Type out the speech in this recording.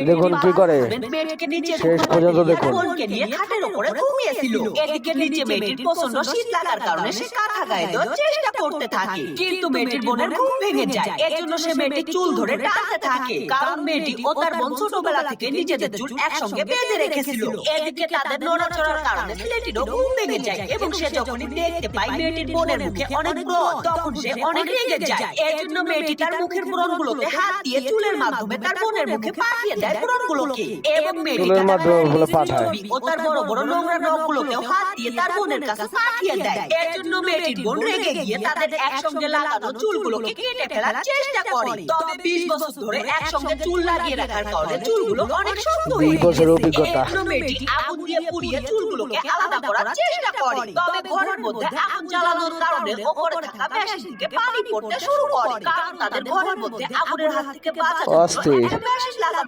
দেখুন কি করে শেষ পর্যন্ত দেখুন। এদিকে নিচে মেয়েটির প্রচন্ড শীত লাগার কারণে সে কাঁথা গায়ে দেওয়ার চেষ্টা করতে থাকে, কিন্তু মেয়েটির বোনের ঘুম ভেঙে যায়। এর জন্য সে মেয়েটির চুল ধরে টানতে থাকে, কারণ মেয়েটি ও তার বোন ছোটবেলা থেকে নিজেদের চুল একসঙ্গে বেঁধে রেখেছিল। এদিকে তাদের নড়াচড়ার কারণে ছেলেটিরও ঘুম ভেঙে যায় এবং সে যখনই দেখতে পায় মেয়েটির বোনের মুখে অনেক ব্রণ, তখন সে অনেক রেগে যায়। এর জন্য মেয়েটি তার মুখের ব্রণগুলোকে হাত দিয়ে চুলের মাধ্যমে তার বোনের মুখে পাঠিয়ে দেয় ব্রণগুলোকে, এবং মেয়েটি চুলের মাধ্যমে ওগুলো পাঠায়। ও তার বড় বড় নোংরা নখগুলোকেও হাত দিয়ে তার বোনের কাছে পাঠিয়ে দেয়। এর জন্য মেয়েটির বোন রেগে গিয়ে তাদের একসঙ্গে লাগানো চুলগুলোকে কেটে ফেলার চেষ্টা করে। তবে 20 বছর ধরে একসঙ্গে চুল লাগিয়ে রাখার কারণে চুলগুলো অনেক শক্ত হয়ে 20 বছরের অভিজ্ঞতা। এর জন্য মেয়েটি আগুন দিয়ে পুড়িয়ে চুলগুলোকে আলাদা করার চেষ্টা করে। তবে ঘরের মধ্যে আগুন জ্বালানোর কারণে ওপরে থাকা মেশিন থেকে পানি পড়তে শুরু করে, কারণ তাদের ঘরের মধ্যে আগুনের হাত থেকে বাঁচার জন্য অস্থির। একটা মেশিন লাগানো